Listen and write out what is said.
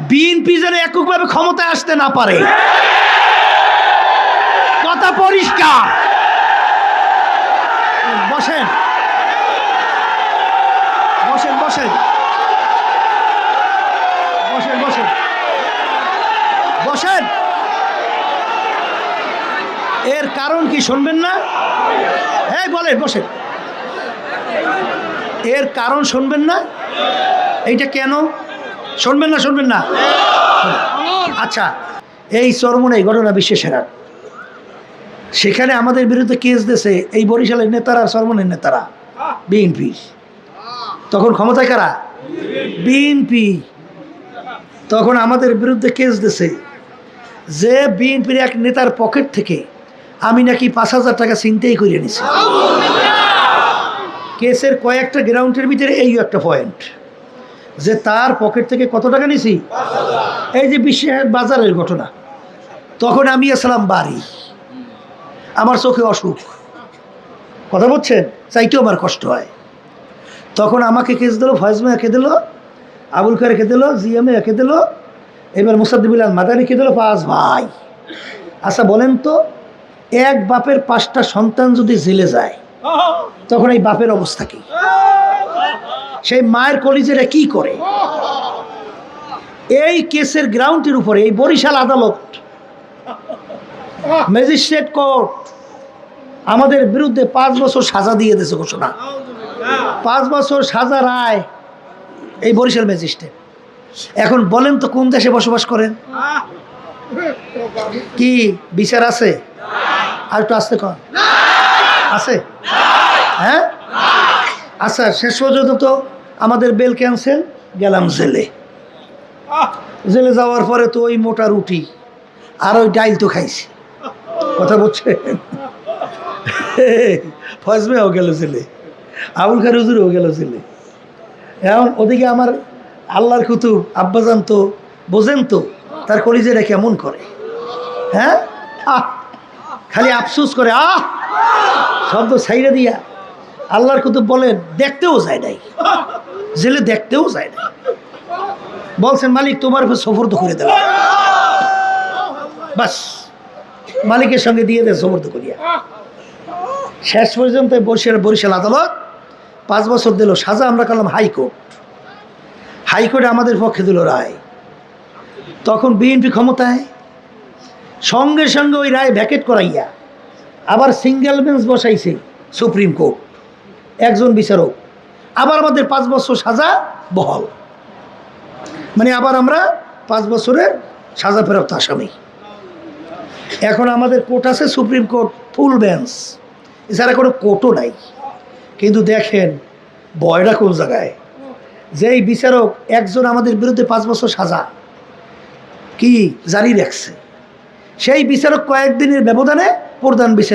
BNP যেন এককভাবে ক্ষমতায় আসতে না পারে, কথা পরিষ্কার। বসেন বসেন বসেন বসেন বসেন বসেন। এর কারণ কি শুনবেন না? হ্যাঁ বলেন, বসেন। এর কারণ শুনবেন না? এইটা কেন শুনবেন না? শুনবেন না? আচ্ছা, এই চরমোনাই ঘটনা বিশ্বের সেরা। সেখানে আমাদের বিরুদ্ধে কেস দিয়েছে এই বরিশালের নেতারা, চরমোনাইয়ের নেতারা, বিএনপি। তখন ক্ষমতায় কারা? বিএনপি। তখন আমাদের বিরুদ্ধে কেস দিয়েছে যে বিএনপির এক নেতার পকেট থেকে আমি নাকি 5,000 টাকা ছিনতাই করে নিছি। কেসের কয়েকটা গ্রাউন্ডের ভিতরে এই একটা পয়েন্ট যে তার পকেট থেকে কত টাকা নিছি। এই যে বিশ্বের বাজারের ঘটনা, তখন আমি আসলাম বাড়ি, আমার চোখে অসুখ, কথা বলছেন, চাইতেও আমার কষ্ট হয়। তখন আমাকে কেস দিল, ফয়েজমে একে দিল, আবুল খায়ের একে দিল, জিএমএ একে দিল, এবার মুসাদ্দিবুল মাদানি কে দিল, 5 ভাই। আচ্ছা বলেন তো, এক বাপের 5টা সন্তান যদি জেলে যায় তখন এই বাপের অবস্থা কি? সেই মায়ের কলিজারা কি করে? এই কেসের গ্রাউন্ডের উপরে এই বরিশাল আদালত, ম্যাজিস্ট্রেট কোর্ট আমাদের বিরুদ্ধে 5 বছর সাজা দিয়ে দিয়েছে ঘোষণা। 5 বছর সাজা রায় এই বরিশাল ম্যাজিস্ট্রেট। এখন বলেন তো কোন দেশে বসবাস করেন? কি বিচার আছে? আর একটু আসতে কন, আছে? হ্যাঁ, আচ্ছা, শেষ পর্যন্ত তো আমাদের বেল ক্যান্সেল, গেলাম জেলে। জেলে যাওয়ার পরে তো ওই মোটা রুটি আর ওই ডাইল তো খাইছি, কথা বলছে। ফজমেও গেল জেলে, আবুল খায়ের হুজুরও গেল জেলে। এখন ওদিকে আমার আল্লাহর কুতুব আব্বাজান তো বোঝেন তো তার কলিজারা কেমন করে। হ্যাঁ, খালি আফসোস করে, শব্দ ছাইড়া দিয়া। আল্লাহর কুতুব বলেন দেখতেও যায় নাই, জেলে দেখতেও যায় নাই। বলছেন মালিক তোমার উপর সফর্দ করে দিলাম, বাস মালিকের সঙ্গে দিয়ে দেয় সফর্দ করিয়া। শেষ পর্যন্ত বরিশাল আদালত 5 বছর দিল সাজা। আমরা করলাম হাইকোর্ট, হাইকোর্টে আমাদের পক্ষে দিল রায়। তখন বিএনপি ক্ষমতায়, সঙ্গে সঙ্গে ওই রায় ভ্যাকেট করাইয়া আবার সিঙ্গেল বেঞ্চ বসাইছে সুপ্রিম কোর্ট, একজন বিচারক। আবার আমাদের 5 বছর সাজা বহাল, মানে আবার আমরা 5 বছরের সাজা ফেরত আসামি। এখন আমাদের কোর্ট আছে সুপ্রিম কোর্ট, ফুল বেঞ্চ, এছাড়া কোনো কোর্টও নাই। কিন্তু দেখেন বয়টা কোন জায়গায়, যেই বিচারক একজন আমাদের বিরুদ্ধে 5 বছর সাজা কি জারি রাখছে, সেই বিচারক কয়েকদিনের ব্যবধানে প্রধান বিচারক